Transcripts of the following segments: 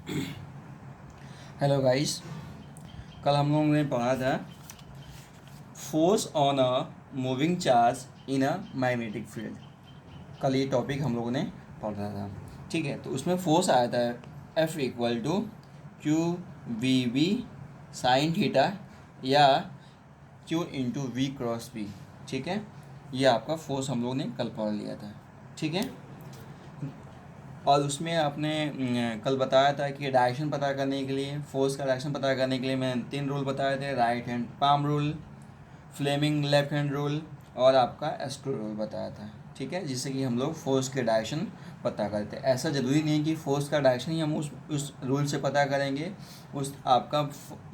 Hello guys. कल हम लोगों ने पढ़ा था force on a moving charge in a magnetic field. कल ये टॉपिक हम लोगों ने पढ़ा था, ठीक है। तो उसमें फोर्स आया था F equal to Q V B sine theta या Q into V cross B, ठीक है। ये आपका फोर्स हम लोगों ने कल पढ़ लिया था, ठीक है। और उसमें आपने कल बताया था कि डायरेक्शन पता करने के लिए, फोर्स का डायरेक्शन पता करने के लिए मैंने 3 रूल बताए थे। Right hand palm rule, Fleming left hand rule और आपका स्क्रू रूल बताया था, ठीक है। जिससे कि हम लोग फोर्स के डायरेक्शन पता करते हैं। ऐसा ज़रूरी नहीं कि फोर्स का डायरेक्शन ही हम उस रूल से पता करेंगे। उस आपका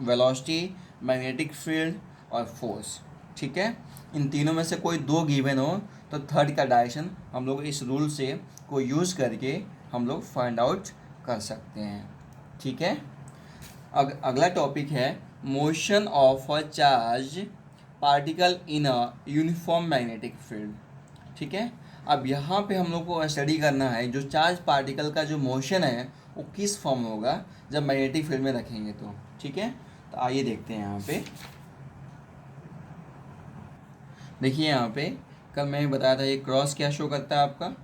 वेलोसिटी, मैग्नेटिक फील्ड और फोर्स, ठीक है। इन तीनों में से कोई 2 गिवन हो तो थर्ड का डायरेक्शन हम लोग इस रूल से को यूज़ करके हम लोग फाइंड आउट कर सकते हैं, ठीक है। अगला टॉपिक है motion of a charge particle in a uniform magnetic field, ठीक है। अब यहाँ पे हम लोग को स्टडी करना है जो चार्ज पार्टिकल का जो मोशन है वो किस फॉर्म होगा जब मैग्नेटिक फील्ड में रखेंगे तो, ठीक है। तो आइए देखते हैं यहाँ पे। देखिए यहाँ पे कल मैंने बताया था ये क्रॉस क्या शो करता है, आपका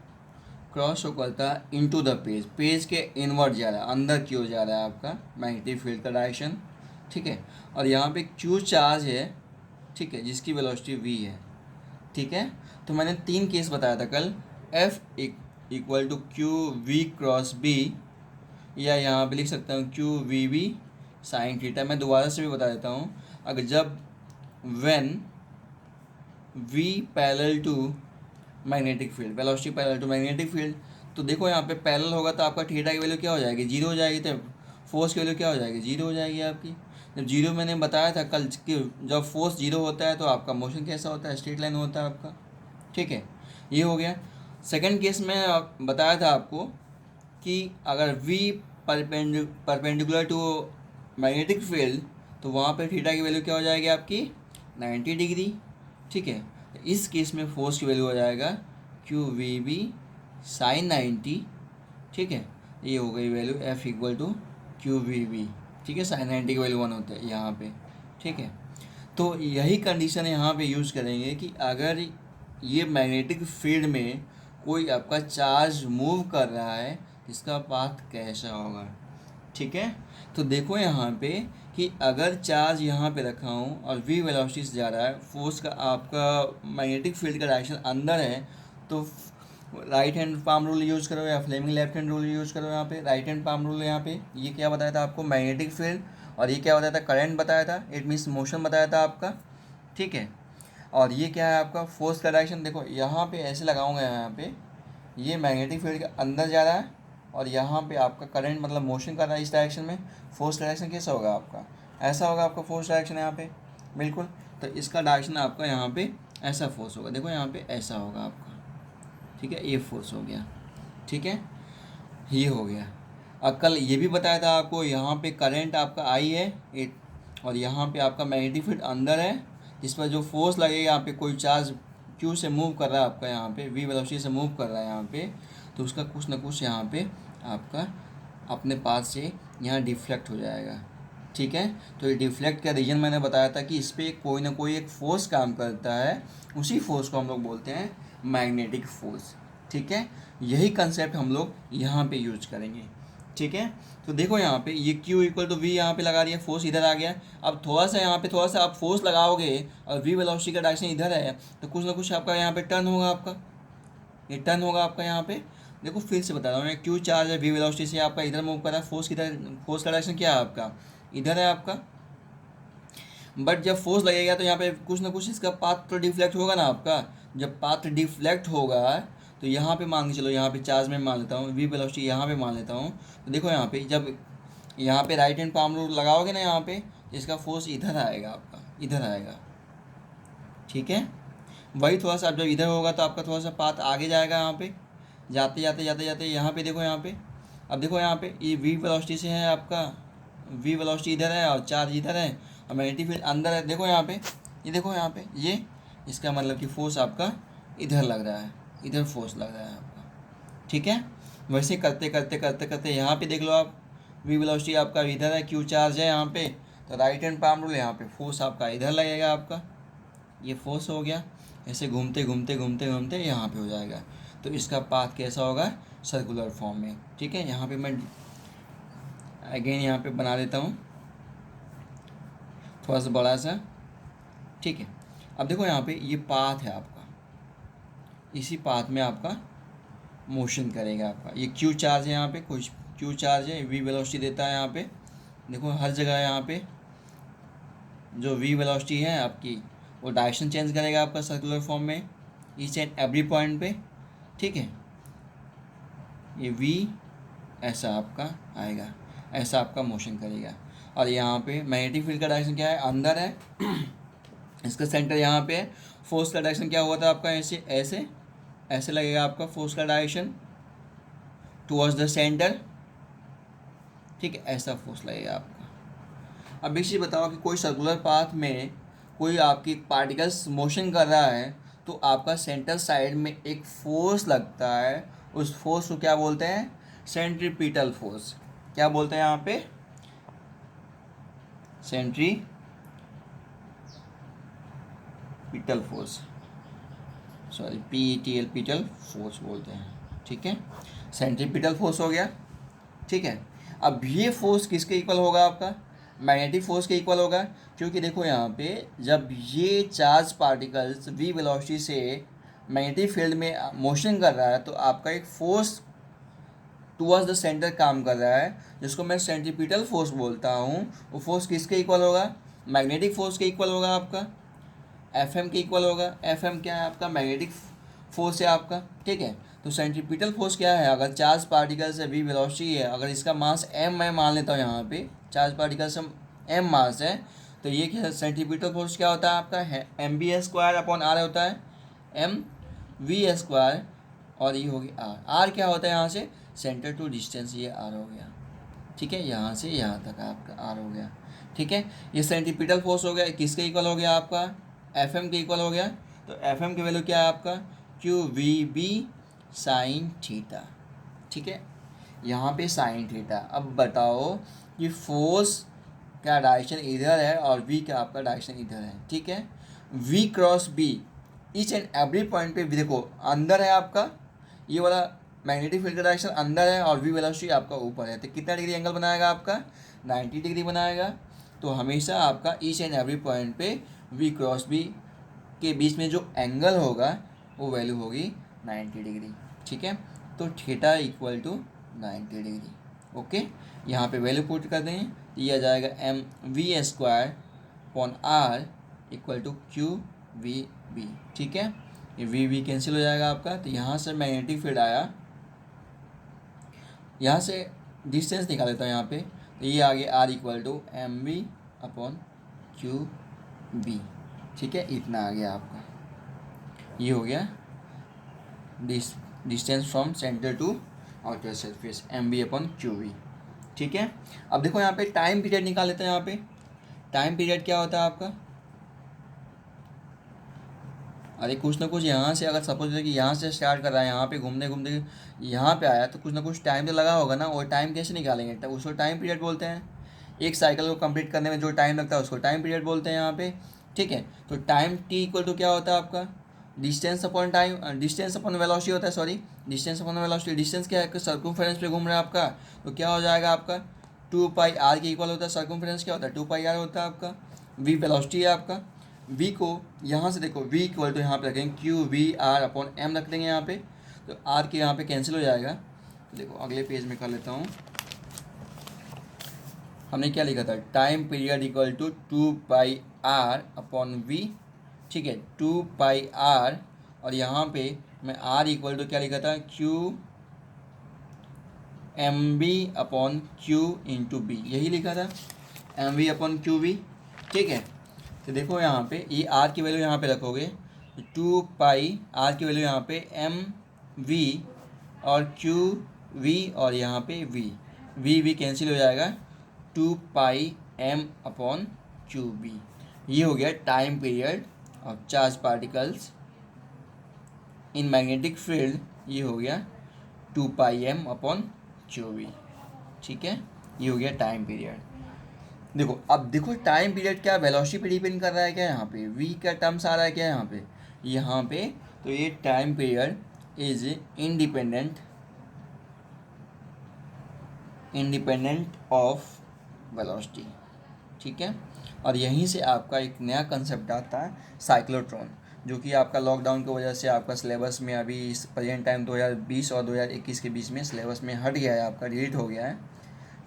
क्रॉस शो करता है इनटू द पेज, पेज के इनवर्ड जा रहा है, अंदर की ओर जा रहा है आपका मैग्नेटिक फील्ड का डायरेक्शन, ठीक है। और यहाँ पे क्यू चार्ज है, ठीक है, जिसकी वेलोसिटी वी है, ठीक है। तो मैंने 3 केस बताया था कल, F equal to Q V cross B, या यहाँ पे लिख सकता हूँ Q V B sine theta. मैं दोबारा से भी बता देता हूँ, अगर जब when V parallel to magnetic field, velocity parallel to magnetic field, तो देखो यहाँ पे पैरेलल होगा तो आपका थीटा की वैल्यू क्या हो जाएगी, जीरो हो जाएगी। तो फोर्स की वैल्यू क्या हो जाएगी, जीरो हो जाएगी आपकी। जब जीरो, मैंने बताया था कल कि जब फोर्स जीरो होता है तो आपका मोशन कैसा होता है, स्ट्रेट लाइन होता है आपका, ठीक है। ये हो गया। सेकंड केस में बताया था आपको कि अगर V perpendicular to magnetic field तो वहाँ पे थीटा की वैल्यू क्या हो जाएगी आपकी, 90 डिग्री, ठीक है। इस केस में फोर्स की वैल्यू हो जाएगा क्यू वी बी साइन 90, ठीक है। ये हो गई value F equal to Q V B, ठीक है। साइन 90 की वैल्यू 1 होता है यहाँ पे, ठीक है। तो यही कंडीशन यहाँ पे यूज़ करेंगे कि अगर ये मैग्नेटिक फील्ड में कोई आपका चार्ज मूव कर रहा है इसका पाथ कैसा होगा, ठीक है। तो देखो यहाँ पे कि अगर चार्ज यहाँ पे रखा हूँ और v वेलोसिटी से जा रहा है, फोर्स का आपका मैग्नेटिक फील्ड का डायरेक्शन अंदर है, तो right hand palm rule use करो या Fleming left hand rule use करो। यहाँ पे राइट हैंड पाम रूल, यहाँ पे ये क्या बताया था आपको, मैग्नेटिक फील्ड, और ये क्या बताया था, करंट बताया था, इट मीन्स मोशन बताया था आपका, ठीक है। और ये क्या है आपका फोर्स का डायरेक्शन। देखो यहाँ पे ऐसे लगाऊंगा, यहाँ पे ये मैग्नेटिक फील्ड के अंदर जा रहा है और यहाँ पे आपका करंट मतलब मोशन कर रहा है इस डायरेक्शन में। फोर्स डायरेक्शन कैसा होगा आपका, ऐसा होगा आपका फोर्स डायरेक्शन यहाँ पे, बिल्कुल। तो इसका डायरेक्शन आपका यहाँ पे ऐसा फोर्स होगा, देखो यहाँ पे ऐसा होगा आपका, ठीक है। ये फोर्स हो गया, ठीक है, ये हो गया। और कल ये भी बताया था आपको, यहाँ पे करंट आपका आई है और यहाँ पे आपका मैग्नेटिक फील्ड अंदर है, जिस पर जो फोर्स लगेगा, यहाँ पे कोई चार्ज क्यू से मूव कर रहा है आपका, यहाँ पे वी वेलोसिटी से मूव कर रहा है यहाँ पे, तो उसका कुछ ना कुछ यहाँ पे आपका अपने पास से यहाँ डिफ्लेक्ट हो जाएगा, ठीक है। तो ये डिफ्लेक्ट का रीजन मैंने बताया था कि इस पर कोई ना कोई एक फोर्स काम करता है, उसी फोर्स को हम लोग बोलते हैं मैग्नेटिक फोर्स, ठीक है। यही कंसेप्ट हम लोग यहाँ पे यूज करेंगे, ठीक है। तो देखो यहाँ पे ये Q इक्वल टू वी यहाँ पे लगा दिया, फोर्स इधर आ गया। अब थोड़ा सा यहाँ पे थोड़ा सा आप फोर्स लगाओगे और वी वेलोसिटी का डायरेक्शन इधर है, तो कुछ ना कुछ आपका यहाँ पे टर्न होगा, आपका ये टर्न होगा आपका यहाँ पे। देखो फिर से बता रहा हूँ, क्यू चार्ज है, वी वेलोसिटी से आपका इधर मूव कर रहा है, फोर्स किधर, फोर्स का डायरेक्शन क्या है आपका, इधर है आपका। बट जब फोर्स लगेगा तो यहाँ पे कुछ ना कुछ इसका पाथ तो डिफ्लेक्ट होगा ना आपका। जब पाथ डिफ्लेक्ट होगा तो यहाँ पे मान के चलो, यहाँ पे चार्ज में मान लेता हूँ, वी वेलोसिटी यहाँ पे मान लेता हूँ। तो देखो यहाँ पे जब यहाँ पे राइट हैंड पाम रूल लगाओगे ना यहाँ पे, इसका फोर्स इधर आएगा आपका, इधर आएगा, ठीक है। वही थोड़ा सा अब जब इधर होगा तो आपका थोड़ा सा पाथ आगे जाएगा, यहाँ पे जाते जाते जाते जाते यहाँ पे देखो, यहाँ पे अब देखो यहाँ पे ये वी वेलोसिटी से है आपका, वी वेलोसिटी इधर है और चार्ज इधर है और मैग्नेटिक फील्ड अंदर है। देखो यहाँ पे, ये देखो यहाँ पे, ये इसका मतलब कि फोर्स आपका इधर लग रहा है, इधर फोर्स लग रहा है आपका, ठीक है। वैसे करते करते करते करते यहाँ पे देख लो आप, वी वेलोसिटी आपका इधर है, क्यू चार्ज है यहाँ पे, तो राइट हैंड पाम रूल, यहाँ पे फोर्स आपका इधर लगेगा आपका, ये फोर्स हो गया, ऐसे घूमते घूमते घूमते घूमते यहाँ पे हो जाएगा। तो इसका पाथ कैसा होगा, सर्कुलर फॉर्म में। ठीक है, यहाँ पे मैं अगेन यहाँ पे बना देता हूँ थोड़ा सा बड़ा सा। ठीक है, अब देखो यहाँ पे ये पाथ है आपका, इसी पाथ में आपका मोशन करेगा आपका। ये क्यू चार्ज है यहाँ पे, कुछ क्यू चार्ज है, वी वेलोसिटी देता है यहाँ पे। देखो हर जगह यहाँ पे जो वी वेलोसिटी है आपकी, वो डायरेक्शन चेंज करेगा आपका सर्कुलर फॉर्म में ईच एंड एवरी पॉइंट पे। ठीक है, ये वी ऐसा आपका आएगा, ऐसा आपका मोशन करेगा। और यहाँ पे मैग्नेटिक फील्ड का डायरेक्शन क्या है, अंदर है इसका सेंटर यहाँ पे है। फोर्स का डायरेक्शन क्या हुआ था आपका, ऐसे ऐसे ऐसे लगेगा आपका फोर्स का डायरेक्शन टुवर्ड्स द सेंटर। ठीक है, ऐसा फोर्स लगेगा आपका। अब एक चीज़ बताओ कि कोई सर्कुलर पाथ में कोई आपकी पार्टिकल्स मोशन कर रहा है, तो आपका सेंटर साइड में एक फोर्स लगता है, उस फोर्स को क्या बोलते हैं, सेंट्रीपिटल फोर्स। क्या बोलते हैं यहाँ पे, centripetal force, sorry PETL petal force बोलते हैं। ठीक है, सेंट्रीपिटल फोर्स हो गया। ठीक है, अब ये फोर्स किसके इक्वल होगा, आपका मैग्नेटिक फोर्स के इक्वल होगा। क्योंकि देखो यहाँ पे जब ये चार्ज पार्टिकल्स वी वेलोसिटी से मैग्नेटिक फील्ड में मोशन कर रहा है, तो आपका एक फोर्स टुवर्ड्स द सेंटर काम कर रहा है, जिसको मैं सेंट्रीपिटल फोर्स बोलता हूँ। वो फोर्स किसके इक्वल होगा, मैग्नेटिक फोर्स के इक्वल होगा आपका, FM के इक्वल होगा। FM क्या है आपका, मैग्नेटिक फोर्स है आपका। ठीक है, तो सेंट्रीपिटल फोर्स क्या है, अगर चार्ज पार्टिकल्स है, वी वेलोसिटी है, अगर इसका मास m मैं मान लेता हूँ, यहाँ पे चार्ज पार्टिकल्स m मास है, तो ये क्या सेंट्रीपिटल फोर्स क्या होता है आपका, है mv²/r होता है, mv², और ये होगी r क्या होता है यहाँ से, सेंटर टू डिस्टेंस, ये r हो गया। ठीक है, यहाँ से यहाँ तक आपका r हो गया। ठीक है, ये सेंट्रीपिटल फोर्स हो गया, किसके इक्वल हो गया आपका, FM के इक्वल हो गया। तो FM की वैल्यू क्या है आपका, QVB साइन थीटा। ठीक है, यहाँ पे साइन थीटा। अब बताओ कि फोर्स का डायरेक्शन इधर है और V का आपका डायरेक्शन इधर है। ठीक है, V cross B each and every point पे देखो अंदर है आपका, ये वाला मैग्नेटिक फील्ड का डायरेक्शन अंदर है और वी वेलोसिटी आपका ऊपर है, तो कितना डिग्री एंगल बनाएगा आपका, 90 डिग्री बनाएगा। तो हमेशा आपका ईच एंड एवरी पॉइंट पे V क्रॉस B के बीच में जो एंगल होगा वो वैल्यू होगी 90 डिग्री। ठीक है, तो theta equal to 90 degree. Okay, यहाँ पे वैल्यू पुट कर देंगे, तो ये आ जाएगा mv²/r इक्वल टू QVB। ठीक है, ये V कैंसिल हो जाएगा आपका, तो यहाँ से मैग्नेटिक फील्ड आया, यहाँ से डिस्टेंस निकाल देता हूँ यहाँ पे, तो ये आगे r इक्वल टू mv/QB। ठीक है, इतना आ गया आपका, ये हो गया distance from centre to outer surface, mv/QV। ठीक है, अब देखो यहाँ पे टाइम पीरियड निकाल लेते हैं। यहाँ पे टाइम पीरियड क्या होता है आपका, अरे कुछ ना कुछ यहाँ से, अगर सपोज कि यहाँ से स्टार्ट कर रहा है, यहाँ पे घूमने घूमते यहाँ पे आया, तो कुछ ना कुछ टाइम तो लगा होगा ना, वो टाइम कैसे निकालेंगे, तो उसको टाइम पीरियड बोलते हैं। एक साइकिल को कंप्लीट करने में जो टाइम लगता है उसको टाइम पीरियड बोलते हैं यहाँ पे। ठीक है, तो टाइम t इक्वल टू क्या होता है आपका, distance upon time, distance upon velocity होता है, sorry distance upon velocity. Distance क्या है, सर्कमफेरेंस पे घूम रहा है आपका, तो क्या हो जाएगा आपका 2πr के इक्वल होता है। सर्कमफेरेंस क्या होता है, 2πr होता है आपका। v वेलोसिटी है आपका, v को यहाँ से देखो v इक्वल टू यहाँ पे रखेंगे QVR/m रख देंगे यहाँ पे, तो r के यहाँ पे कैंसिल हो जाएगा। तो देखो अगले पेज में कर लेता हूँ, हमने क्या लिखा था, time period equal to 2πr/v। ठीक है, 2πr, और यहाँ पे मैं r इक्वल टू क्या लिखा था, mv/q इंटू b, यही लिखा था mv/qv। ठीक है, तो देखो यहाँ पे ये r की वैल्यू यहाँ पे रखोगे, 2π, r की वैल्यू यहाँ पे mv और qv, और यहाँ पे v कैंसिल हो जाएगा, 2πm/qb। ये हो गया time period of charge particles in magnetic field, ये हो गया 2πm/qv। ठीक है, ये हो गया टाइम पीरियड। देखो अब देखो टाइम पीरियड क्या वेलोसिटी पे डिपेंड कर रहा है क्या, यहाँ पे वी का टर्म्स आ रहा है क्या यहाँ पे तो ये time period is independent of velocity, ठीक है। और यहीं से आपका एक नया कंसेप्ट आता है साइक्लोट्रॉन, जो कि आपका लॉकडाउन की वजह से आपका सिलेबस में अभी इस प्रेजेंट टाइम 2020 और 2021 के बीच में सिलेबस में हट गया है, आपका डिलीट हो गया है,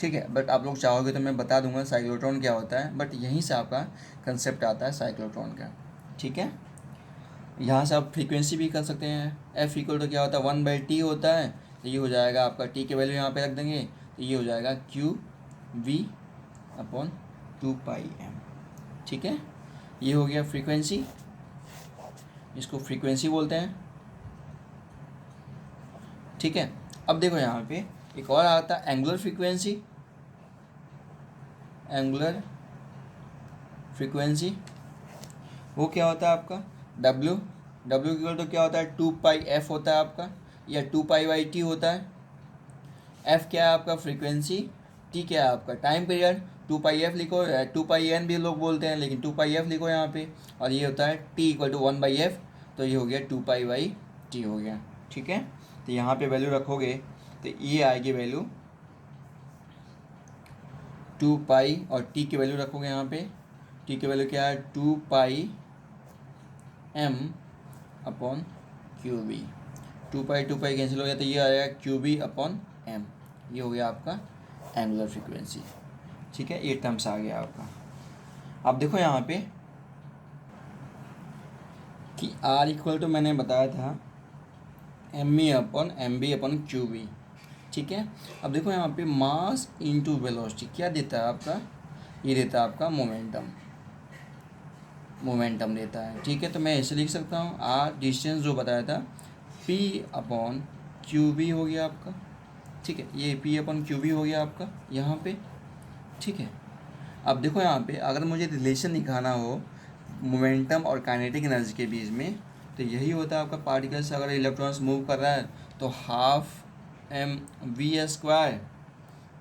ठीक है। बट आप लोग चाहोगे तो मैं बता दूंगा साइक्लोट्रॉन क्या होता है, बट यहीं से आपका कंसेप्ट आता है साइक्लोट्रॉन का, ठीक है। यहाँ से आप फ्रीक्वेंसी भी कर सकते हैं। एफ इक्वल टू क्या होता है 1/t होता है, तो ये हो जाएगा आपका टी के वैल्यू यहाँ पे रख देंगे, तो ये हो जाएगा QV/2πm, ठीक है। ये हो गया फ्रीक्वेंसी, इसको फ्रीक्वेंसी बोलते हैं, ठीक है। अब देखो यहाँ पे एक और आता है एंगुलर फ्रीक्वेंसी। वो क्या होता है आपका W इक्वल तो क्या होता है 2πf होता है आपका, या 2π/t होता है। f क्या है आपका फ्रीक्वेंसी, t क्या है आपका टाइम पीरियड, 2πf लिखो, 2πn भी लोग बोलते हैं लेकिन 2πf लिखो यहाँ पे, और ये होता है t इक्वल टू 1/f, तो ये हो गया 2π/t हो गया, ठीक है। तो यहाँ पे वैल्यू रखोगे तो ये आएगी वैल्यू 2π, और t की वैल्यू रखोगे यहाँ पे, t की वैल्यू क्या है 2πm/QV, 2π कैंसिल हो गया तो ये आएगा QV/m, ये हो गया आपका एंगुलर फ्रीक्वेंसी, ठीक है। ये टर्म्स आ गया आपका। अब देखो यहाँ पे कि R इक्वल टू मैंने बताया था ME/MB/QV, ठीक है। अब देखो यहाँ पे मास इनटू वेलोसिटी क्या देता है आपका, ये देता है आपका मोमेंटम देता है, ठीक है। तो मैं ऐसे लिख सकता हूँ R डिस्टेंस जो बताया था P/QV हो गया आपका, ठीक है। ये P/QV हो गया आपका यहाँ पे, ठीक है। अब देखो यहाँ पे अगर मुझे रिलेशन दिखाना हो मोमेंटम और काइनेटिक एनर्जी के बीच में, तो यही होता है आपका पार्टिकल से अगर इलेक्ट्रॉन्स मूव कर रहा है तो ½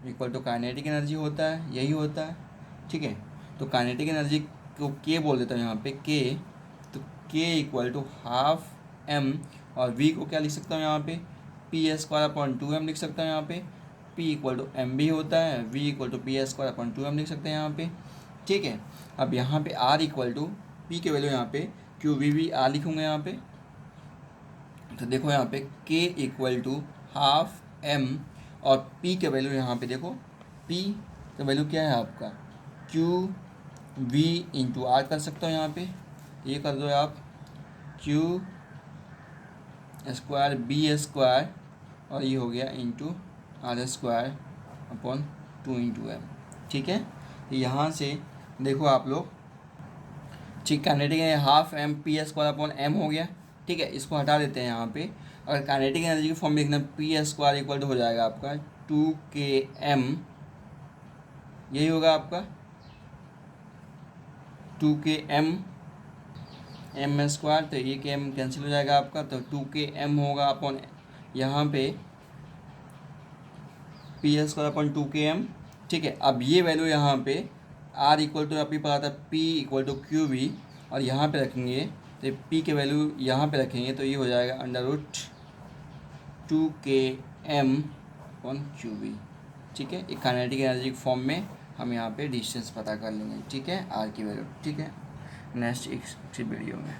इक्वल टू काइनेटिक एनर्जी होता है, यही होता है, ठीक है। तो काइनेटिक एनर्जी को के बोल देता हूँ यहाँ पे के, तो के इक्वल टू ½ और v को क्या लिख सकता हूँ यहाँ पे P²/2m लिख सकता हूँ यहाँ पे, P इक्वल टू MB होता है, V इक्वल टू P²/2m लिख सकते हैं यहाँ पे, ठीक है। अब यहाँ पे R इक्वल टू P के वैल्यू यहाँ पे QVR लिखूँगा यहाँ पे, तो देखो यहाँ पे K इक्वल टू ½ और P के वैल्यू यहाँ पे देखो P का वैल्यू क्या है आपका QV/R कर सकते हो यहाँ पे, ये कर दो आप Q² B² और ये हो गया R²/2m, ठीक है। यहाँ से देखो आप लोग, ठीक काइनेटिक है ½ P² हो गया, ठीक है। इसको हटा देते हैं यहाँ पे, अगर काइनेटिक एनर्जी की फॉर्म लिखना P² इक्वल टू हो जाएगा आपका 2km, यही होगा आपका 2km m², तो ये km कैंसिल हो जाएगा आपका, तो 2km होगा अपॉन यहाँ पे P²/2km, ठीक है। अब ये वैल्यू यहाँ पे R इक्वल टू अभी पता था P इक्वल टू QV, और यहाँ पे रखेंगे तो P के वैल्यू यहाँ पे रखेंगे तो ये हो जाएगा √2km/QV, ठीक है। एक काइनेटिक एनर्जी फॉर्म में हम यहाँ पे डिस्टेंस पता कर लेंगे, ठीक है, R की वैल्यू, ठीक है। नेक्स्ट एक वीडियो में।